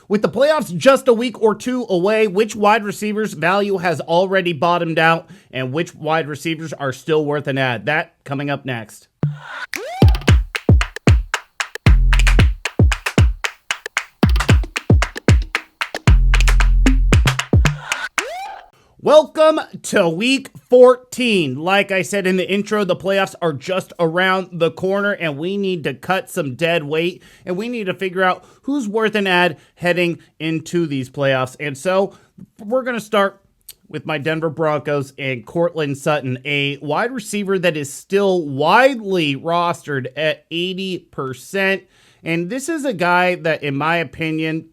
With the playoffs just a week or two away, which wide receivers' value has already bottomed out and which wide receivers are still worth an ad? That coming up next. Welcome to week 14. Like I said in the intro, the playoffs are just around the corner and we need to cut some dead weight and we need to figure out who's worth an ad heading into these playoffs. And so we're going to start with my Denver Broncos and Courtland Sutton, a wide receiver that is still widely rostered at 80%. And this is a guy that, in my opinion,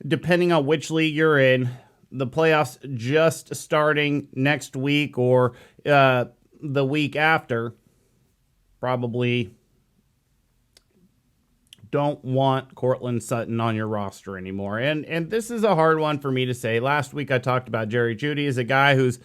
depending on which league you're in, the playoffs just starting next week or the week after, probably don't want Courtland Sutton on your roster anymore. And this is a hard one for me to say. Last week I talked about Jerry Jeudy as a guy who's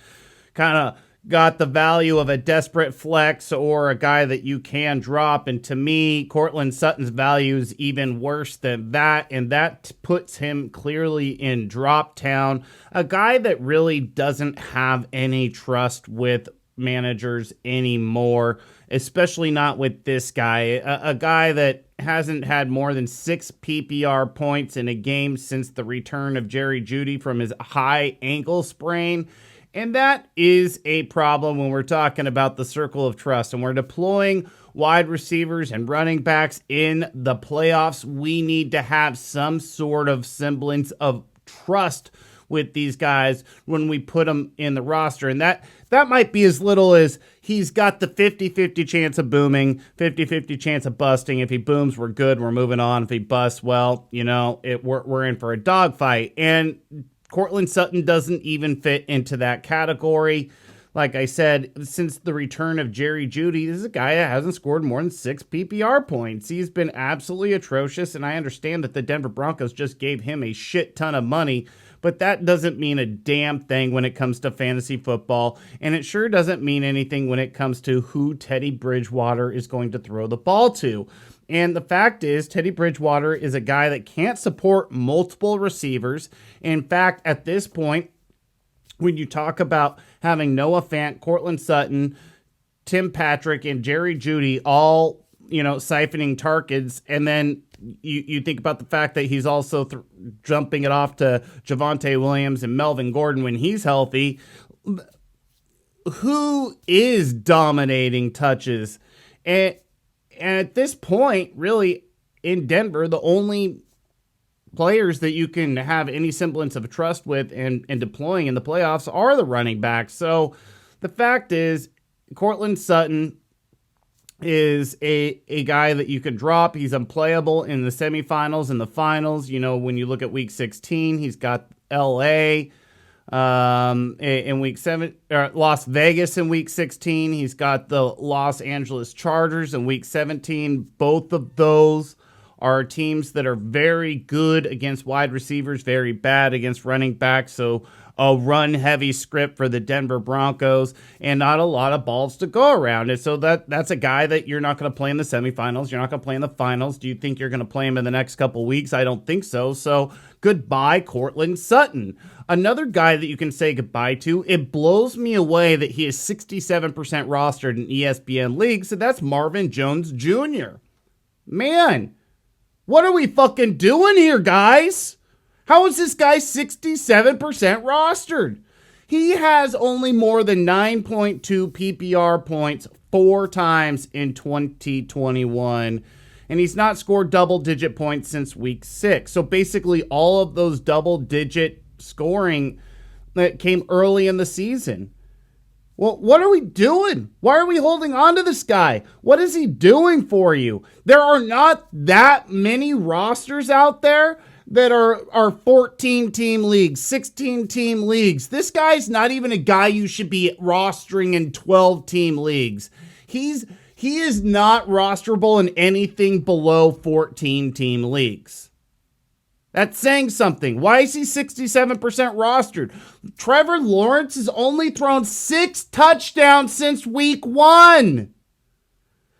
kind of got the value of a desperate flex or a guy that you can drop. And to me, Courtland Sutton's value is even worse than that. And that puts him clearly in drop town. A guy that really doesn't have any trust with managers anymore, especially not with this guy. A guy that hasn't had more than 6 PPR points in a game since the return of Jerry Jeudy from his high ankle sprain. And that is a problem when we're talking about the circle of trust and we're deploying wide receivers and running backs in the playoffs. We need to have some sort of semblance of trust with these guys when we put them in the roster. And that might be as little as he's got the 50-50 chance of booming, 50-50 chance of busting. If he booms, we're good. We're moving on. If he busts, well, we're in for a dogfight. And Courtland Sutton doesn't even fit into that category. Like I said, since the return of Jerry Jeudy, this is a guy that hasn't scored more than 6 PPR points. He's been absolutely atrocious, and I understand that the Denver Broncos just gave him a shit ton of money, but that doesn't mean a damn thing when it comes to fantasy football, and it sure doesn't mean anything when it comes to who Teddy Bridgewater is going to throw the ball to. And the fact is, Teddy Bridgewater is a guy that can't support multiple receivers. In fact, at this point, when you talk about having Noah Fant, Courtland Sutton, Tim Patrick, and Jerry Jeudy all, siphoning targets, and then you think about the fact that he's also jumping it off to Javonte Williams and Melvin Gordon when he's healthy, who is dominating touches? And at this point, really, in Denver, the only players that you can have any semblance of trust with and deploying in the playoffs are the running backs. So the fact is, Courtland Sutton is a guy that you can drop. He's unplayable in the semifinals and the finals. When you look at week 16, he's got LA in week 7, or Las Vegas in week 16. He's got the Los Angeles Chargers in week 17. Both of those are teams that are very good against wide receivers, very bad against running backs. So a run-heavy script for the Denver Broncos and not a lot of balls to go around. And so that's a guy that you're not going to play in the semifinals. You're not going to play in the finals. Do you think you're going to play him in the next couple weeks? I don't think so. So goodbye, Courtland Sutton. Another guy that you can say goodbye to, it blows me away that he is 67% rostered in ESPN leagues, so that's Marvin Jones Jr. Man, what are we fucking doing here, guys? How is this guy 67% rostered? He has only more than 9.2 PPR points 4 times in 2021. And he's not scored double-digit points since week 6. So basically all of those double-digit scoring that came early in the season. Well, what are we doing? Why are we holding on to this guy? What is he doing for you? There are not that many rosters out there that are 14-team leagues, 16-team leagues. This guy's not even a guy you should be rostering in 12-team leagues. He is not rosterable in anything below 14-team leagues. That's saying something. Why is he 67% rostered? Trevor Lawrence has only thrown 6 touchdowns since week 1.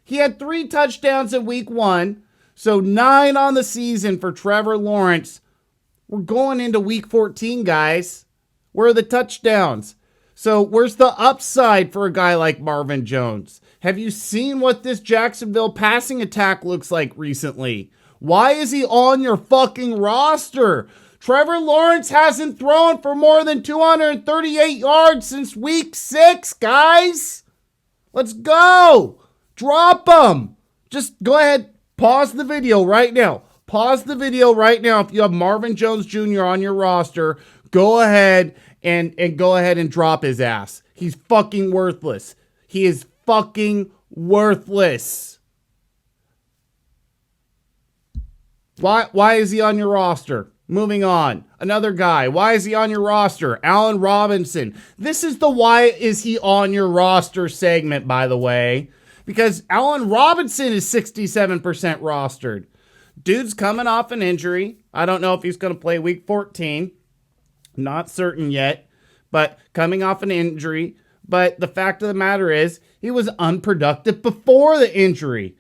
He had 3 touchdowns in week 1. So 9 on the season for Trevor Lawrence. We're going into week 14, guys. Where are the touchdowns? So where's the upside for a guy like Marvin Jones? Have you seen what this Jacksonville passing attack looks like recently? Why is he on your fucking roster? Trevor Lawrence hasn't thrown for more than 238 yards since week 6, guys. Let's go. Drop him. Just go ahead. Pause the video right now. Pause the video right now. If you have Marvin Jones Jr. on your roster, go ahead and go ahead and drop his ass. He's fucking worthless. He is fucking worthless. Why is he on your roster? Moving on. Another guy. Why is he on your roster? Allen Robinson. This is the why is he on your roster segment, by the way. Because Allen Robinson is 67% rostered. Dude's coming off an injury. I don't know if he's going to play week 14. Not certain yet. But coming off an injury. But the fact of the matter is, he was unproductive before the injury.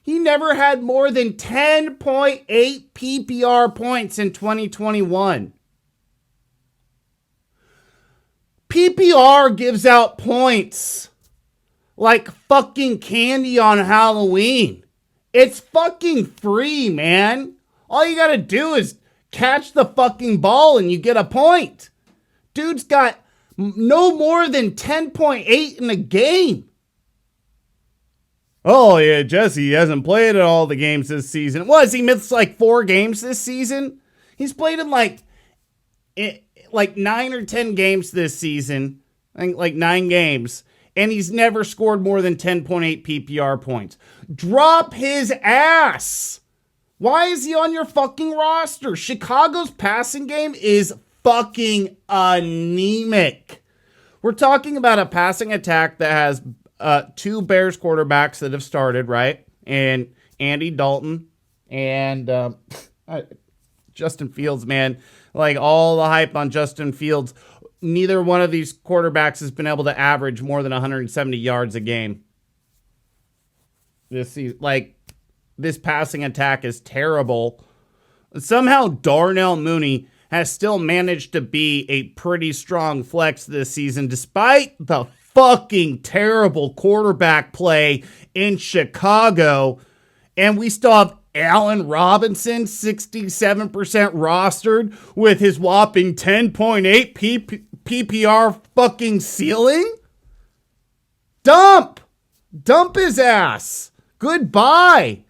He never had more than 10.8 PPR points in 2021. PPR gives out points like fucking candy on Halloween. It's fucking free, man. All you gotta do is catch the fucking ball and you get a point. Dude's got no more than 10.8 in a game. Oh, yeah, Jesse hasn't played in all the games this season. What, has he missed like 4 games this season? He's played in like 9 or 10 games this season. I think like 9 games. And he's never scored more than 10.8 PPR points. Drop his ass. Why is he on your fucking roster? Chicago's passing game is fucking anemic. We're talking about a passing attack that has 2 Bears quarterbacks that have started, right? And Andy Dalton and Justin Fields, man. Like all the hype on Justin Fields. Neither one of these quarterbacks has been able to average more than 170 yards a game. This passing attack is terrible. Somehow Darnell Mooney has still managed to be a pretty strong flex this season, despite the fucking terrible quarterback play in Chicago. And we still have Allen Robinson, 67% rostered with his whopping 10.8 PPR fucking ceiling. Dump his ass. Goodbye.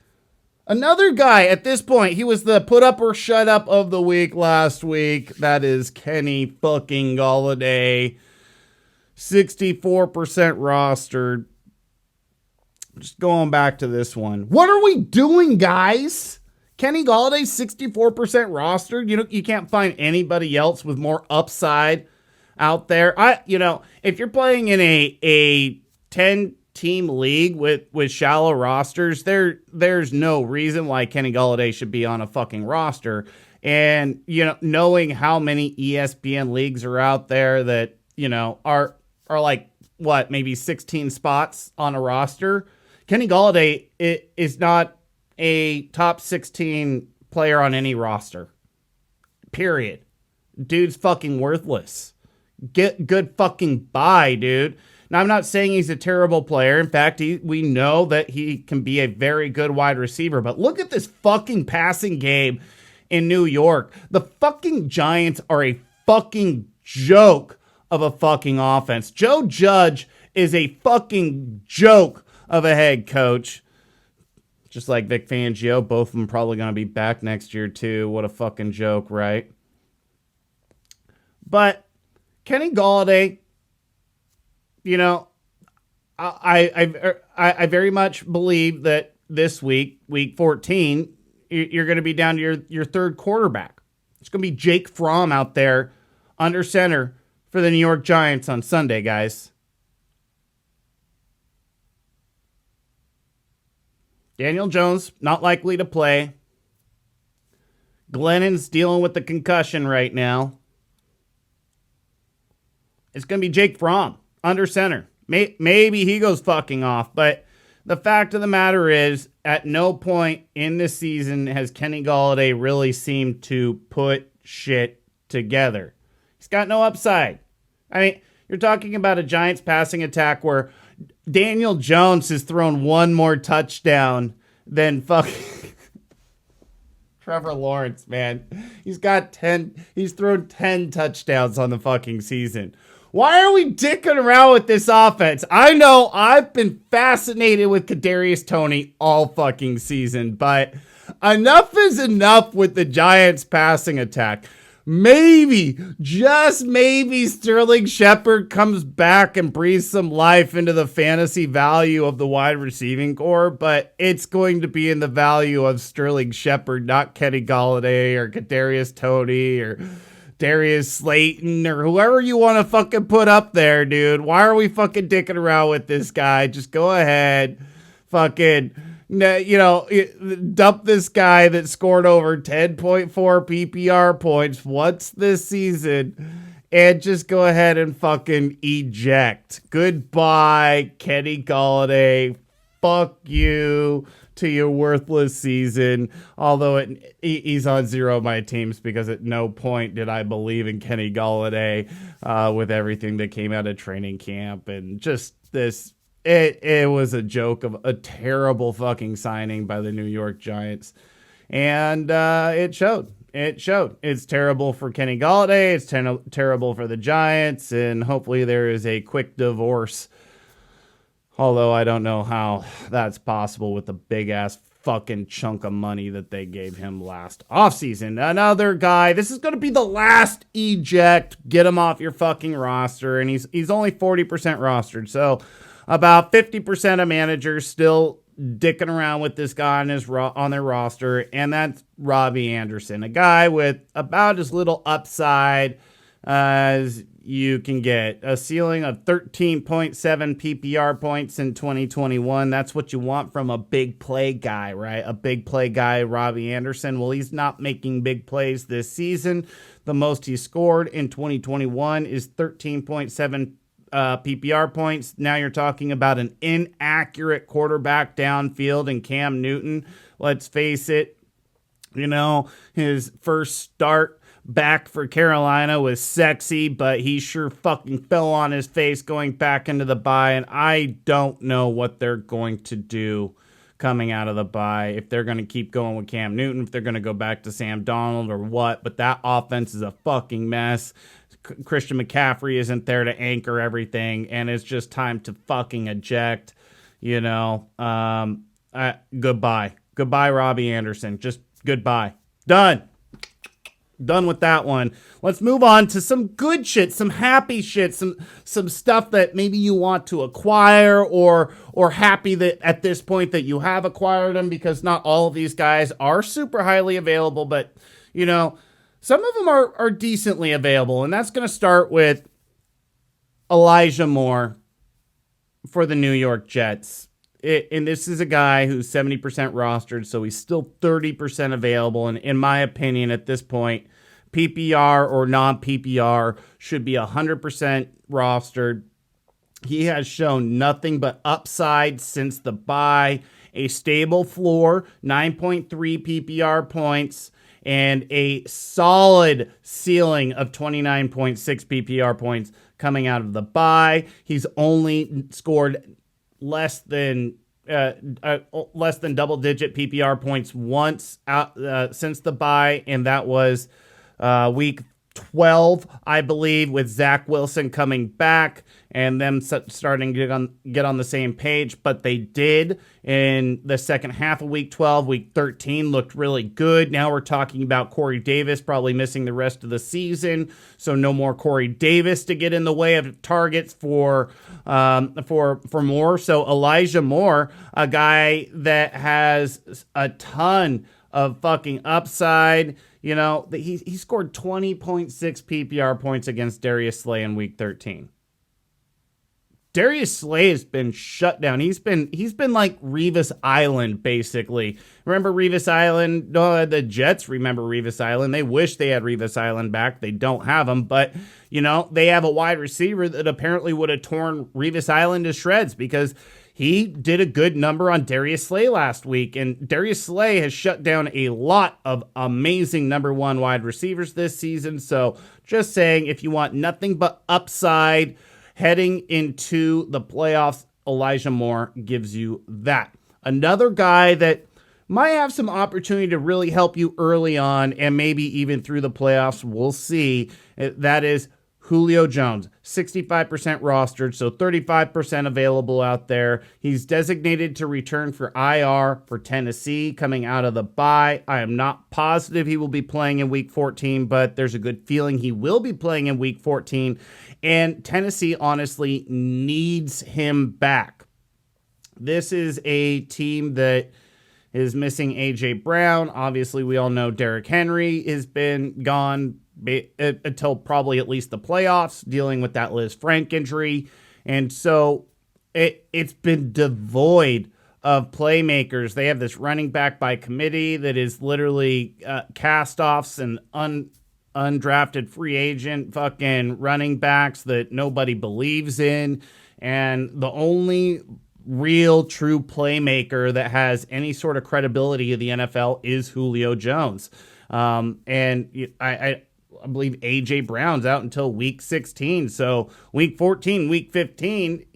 Another guy at this point, he was the put up or shut up of the week last week. That is Kenny fucking Golladay. 64% rostered. Just going back to this one. What are we doing, guys? Kenny Golladay, 64% rostered. You can't find anybody else with more upside out there. If you're playing in a 10-team league with shallow rosters, there's no reason why Kenny Golladay should be on a fucking roster. And, knowing how many ESPN leagues are out there that, are like, what, maybe 16 spots on a roster. Kenny Golladay is not a top 16 player on any roster. Period. Dude's fucking worthless. Get good fucking bye, dude. Now, I'm not saying he's a terrible player. In fact, we know that he can be a very good wide receiver. But look at this fucking passing game in New York. The fucking Giants are a fucking joke of a fucking offense. Joe Judge is a fucking joke of a head coach. Just like Vic Fangio. Both of them probably going to be back next year, too. What a fucking joke, right? But Kenny Golladay, I very much believe that this week, week 14, you're going to be down to your third quarterback. It's going to be Jake Fromm out there under center for the New York Giants on Sunday, guys. Daniel Jones, not likely to play. Glennon's dealing with the concussion right now. It's going to be Jake Fromm under center. Maybe he goes fucking off, but the fact of the matter is, at no point in this season has Kenny Golladay really seemed to put shit together. He's got no upside. I mean, you're talking about a Giants passing attack where Daniel Jones has thrown one more touchdown than fucking Trevor Lawrence, man. He's thrown 10 touchdowns on the fucking season. Why are we dicking around with this offense? I know I've been fascinated with Kadarius Toney all fucking season, but enough is enough with the Giants passing attack. Maybe, just maybe, Sterling Shepard comes back and breathes some life into the fantasy value of the wide receiving core, but it's going to be in the value of Sterling Shepard, not Kenny Golladay or Kadarius Toney or Darius Slayton or whoever you want to fucking put up there, dude. Why are we fucking dicking around with this guy? Just go ahead, fucking, dump this guy that scored over 10.4 PPR points once this season and just go ahead and fucking eject. Goodbye, Kenny Golladay. Fuck you to your worthless season. Although he's on zero of my teams because at no point did I believe in Kenny Golladay with everything that came out of training camp and just this. It was a joke of a terrible fucking signing by the New York Giants. And it showed. It showed. It's terrible for Kenny Golladay. It's terrible for the Giants. And hopefully there is a quick divorce. Although I don't know how that's possible with the big-ass fucking chunk of money that they gave him last offseason. Another guy, this is going to be the last eject. Get him off your fucking roster. And he's only 40% rostered. So about 50% of managers still dicking around with this guy on their roster. And that's Robby Anderson, a guy with about as little upside as you can get. A ceiling of 13.7 PPR points in 2021. That's what you want from a big play guy, right? A big play guy, Robby Anderson. Well, he's not making big plays this season. The most he scored in 2021 is 13.7 PPR points. Now you're talking about an inaccurate quarterback downfield in Cam Newton. Let's face it, his first start back for Carolina was sexy, but he sure fucking fell on his face going back into the bye, and I don't know what they're going to do coming out of the bye, if they're going to keep going with Cam Newton, if they're going to go back to Sam Darnold or what, but that offense is a fucking mess. Christian McCaffrey isn't there to anchor everything, and it's just time to fucking eject, goodbye. Goodbye, Robby Anderson. Just goodbye. Done with that one. Let's move on to some good shit, some happy shit, some stuff that maybe you want to acquire or happy that at this point that you have acquired them, because not all of these guys are super highly available, but some of them are decently available, and that's going to start with Elijah Moore for the New York Jets. And this is a guy who's 70% rostered, so he's still 30% available. And in my opinion, at this point, PPR or non-PPR should be 100% rostered. He has shown nothing but upside since the bye, a stable floor, 9.3 PPR points, and a solid ceiling of 29.6 PPR points coming out of the bye. He's only scored less than double-digit PPR points once since the bye, and that was week 12, I believe, with Zach Wilson coming back and them starting to get on the same page. But they did in the second half of week 12. Week 13 looked really good. Now we're talking about Corey Davis probably missing the rest of the season, so no more Corey Davis to get in the way of targets for Moore. So Elijah Moore, a guy that has a ton of fucking upside. He scored 20.6 PPR points against Darius Slay in week 13. Darius Slay has been shut down. He's been like Revis Island, basically. Remember Revis Island? No, the Jets remember Revis Island. They wish they had Revis Island back. They don't have him, but they have a wide receiver that apparently would have torn Revis Island to shreds because he did a good number on Darius Slay last week, and Darius Slay has shut down a lot of amazing number one wide receivers this season. So just saying, if you want nothing but upside heading into the playoffs, Elijah Moore gives you that. Another guy that might have some opportunity to really help you early on and maybe even through the playoffs, we'll see. That is Julio Jones, 65% rostered, so 35% available out there. He's designated to return for IR for Tennessee coming out of the bye. I am not positive he will be playing in Week 14, but there's a good feeling he will be playing in Week 14, and Tennessee honestly needs him back. This is a team that is missing A.J. Brown. Obviously, we all know Derrick Henry has been gone until probably at least the playoffs, dealing with that Liz Frank injury. And so it's been devoid of playmakers. They have this running back by committee that is literally cast-offs and undrafted free agent fucking running backs that nobody believes in. And the only real true playmaker that has any sort of credibility in the NFL is Julio Jones. And I believe AJ Brown's out until week 16. So week 14, week 15,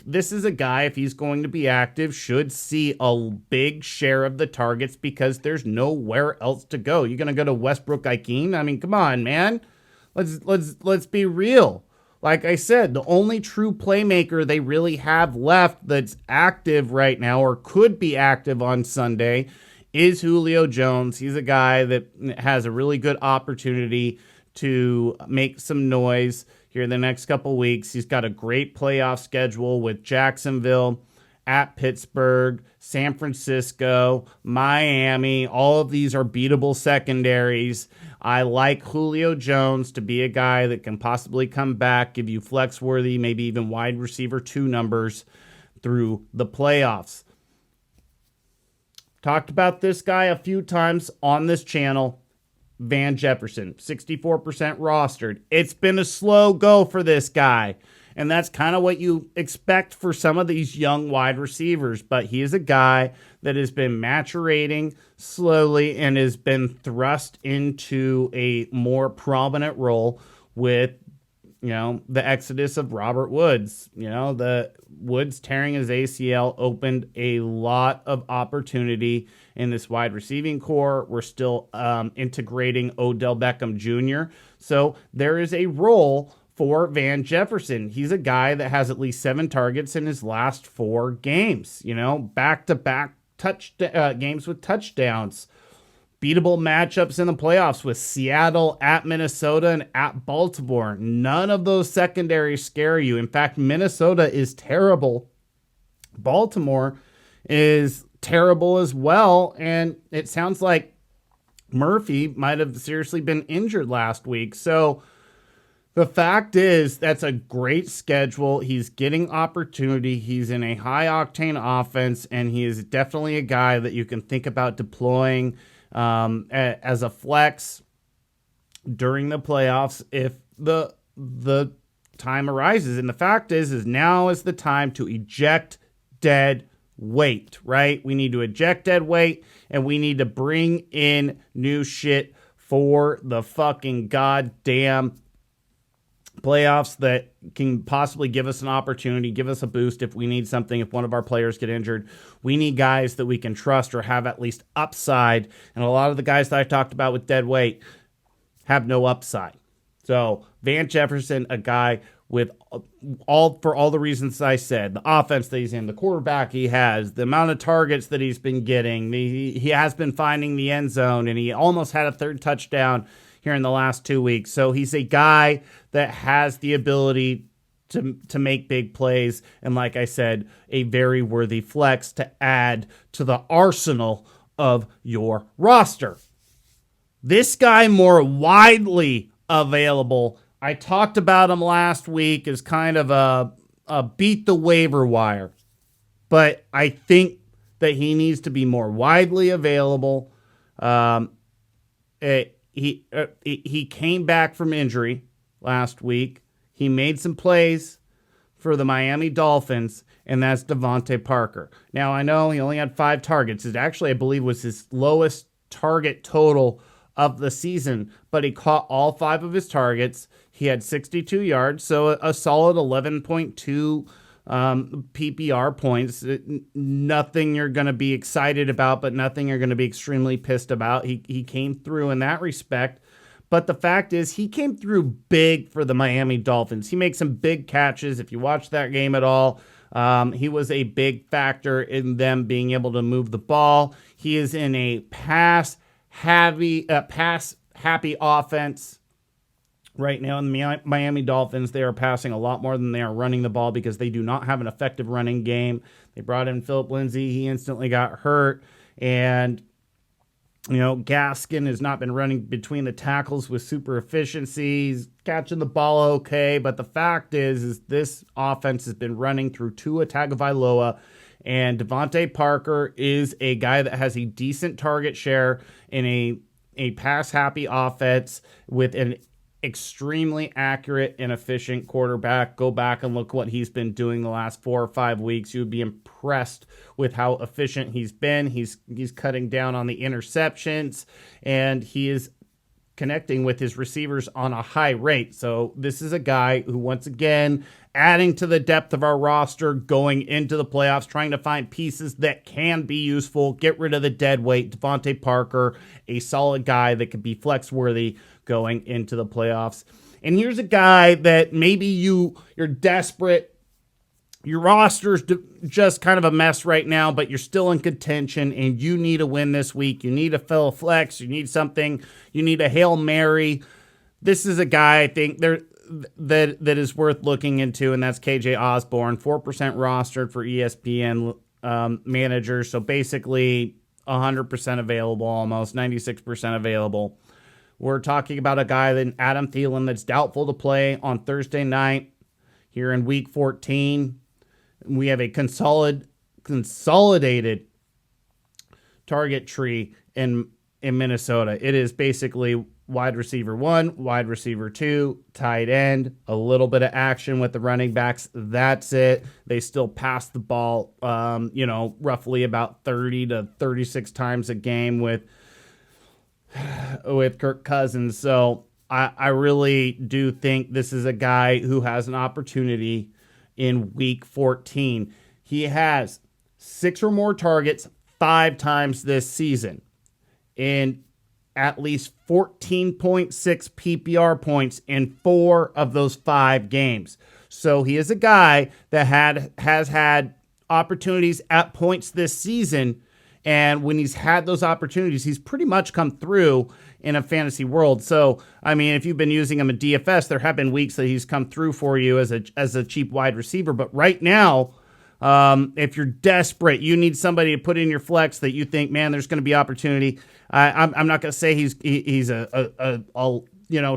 this is a guy, if he's going to be active, should see a big share of the targets because there's nowhere else to go. You're going to go to Westbrook-Ikhine? I mean, come on, man. Let's be real. Like I said, the only true playmaker they really have left that's active right now or could be active on Sunday is Julio Jones. He's a guy that has a really good opportunity to make some noise here in the next couple weeks. He's got a great playoff schedule with Jacksonville, at Pittsburgh, San Francisco, Miami. All of these are beatable secondaries. I like Julio Jones to be a guy that can possibly come back, give you flex-worthy, maybe even wide receiver 2 numbers through the playoffs. Talked about this guy a few times on this channel. Van Jefferson, 64% rostered. It's been a slow go for this guy. And that's kind of what you expect for some of these young wide receivers. But he is a guy that has been maturating slowly and has been thrust into a more prominent role with, the exodus of Robert Woods. The Woods tearing his ACL opened a lot of opportunity in this wide receiving core. We're still integrating Odell Beckham Jr. So there is a role for Van Jefferson. He's a guy that has at least 7 targets in his last 4 games, back-to-back games with touchdowns. Beatable matchups in the playoffs with Seattle, at Minnesota, and at Baltimore. None of those secondaries scare you. In fact, Minnesota is terrible. Baltimore is terrible as well, and it sounds like Murphy might have seriously been injured last week. So the fact is, that's a great schedule. He's getting opportunity. He's in a high-octane offense, and he is definitely a guy that you can think about deploying as a flex during the playoffs if the time arises. And the fact is now is the time to eject dead weight, right? We need to eject dead weight, and we need to bring in new shit for the fucking goddamn playoffs that can possibly give us an opportunity, give us a boost if we need something, if one of our players get injured. We need guys that we can trust or have at least upside. And a lot of the guys that I talked about with dead weight have no upside. So Van Jefferson, a guy with all the reasons I said, the offense that he's in, the quarterback he has, the amount of targets that he's been getting, he has been finding the end zone, and he almost had a 3rd touchdown here in the last 2 weeks. So he's a guy that has the ability to make big plays. And like I said, a very worthy flex to add to the arsenal of your roster. This guy more widely available. I talked about him last week as kind of a beat the waiver wire. But I think that he needs to be more widely available. He came back from injury last week. He made some plays for the Miami Dolphins, and that's Devante Parker. Now, I know he only had 5 targets. It actually, I believe, was his lowest target total of the season, but he caught all 5 of his targets. He had 62 yards, so a solid 11.2 PPR points. Nothing you're going to be excited about, but nothing you're going to be extremely pissed about. He came through in that respect. But the fact is, he came through big for the Miami Dolphins. He makes some big catches. If you watch that game at all, he was a big factor in them being able to move the ball. He is in a pass-happy offense. Right now in the Miami Dolphins, they are passing a lot more than they are running the ball because they do not have an effective running game. They brought in Philip Lindsay. He instantly got hurt. And, Gaskin has not been running between the tackles with super efficiency. He's catching the ball okay. But the fact is this offense has been running through Tua Tagovailoa. And Devante Parker is a guy that has a decent target share in a pass-happy offense with an extremely accurate and efficient quarterback. Go back and look what he's been doing the last 4 or 5 weeks. You would be impressed with how efficient he's been. He's cutting down on the interceptions, and he is connecting with his receivers on a high rate. So this is a guy who, once again, adding to the depth of our roster, going into the playoffs, trying to find pieces that can be useful, get rid of the dead weight. Devante Parker, a solid guy that could be flex-worthy going into the playoffs. And here's a guy that maybe you're desperate. Your roster's just kind of a mess right now, but you're still in contention, and you need a win this week. You need a fill flex. You need something. You need a Hail Mary. This is a guy I think that is worth looking into, and that's KJ Osborn, 4% rostered for ESPN managers. So basically 100% available, almost 96% available. We're talking about a guy, Adam Thielen, that's doubtful to play on Thursday night here in Week 14. We have a consolidated target tree in Minnesota. It is basically wide receiver 1, wide receiver 2, tight end, a little bit of action with the running backs. That's it. They still pass the ball, roughly about 30 to 36 times a game with Kirk Cousins. So I really do think this is a guy who has an opportunity in Week 14. He has 6 or more targets 5 times this season and at least 14.6 PPR points in 4 of those 5 games. So he is a guy that has had opportunities at points this season. And when he's had those opportunities, he's pretty much come through in a fantasy world. So, I mean, if you've been using him in DFS, there have been weeks that he's come through for you as a cheap wide receiver. But right now, if you're desperate, you need somebody to put in your flex that you think, man, there's going to be opportunity. I'm not going to say he's a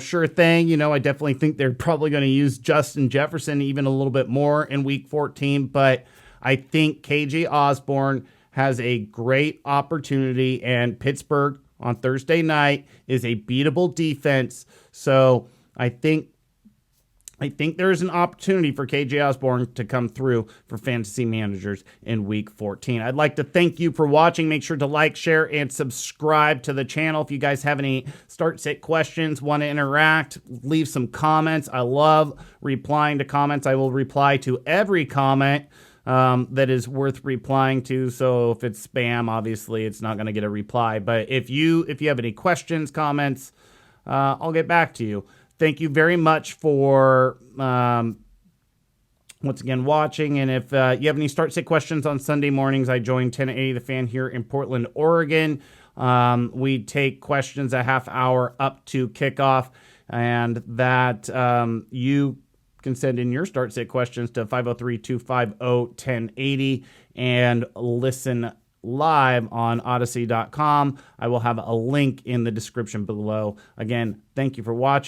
sure thing. I definitely think they're probably going to use Justin Jefferson even a little bit more in Week 14. But I think KJ Osborn has a great opportunity, and Pittsburgh on Thursday night is a beatable defense. So I think there is an opportunity for KJ Osborn to come through for fantasy managers in Week 14. I'd like to thank you for watching. Make sure to like, share, and subscribe to the channel. If you guys have any start-sit questions, want to interact, leave some comments. I love replying to comments. I will reply to every comment that is worth replying to. So if it's spam, obviously it's not going to get a reply. But if you have any questions, comments, I'll get back to you. Thank you very much for once again watching. And if you have any start-sit questions on Sunday mornings, I join 1080 The Fan here in Portland, Oregon. We take questions a half hour up to kickoff, and that you can send in your start-sit questions to 503-250-1080 and listen live on Odyssey.com. I will have a link in the description below. Again, thank you for watching.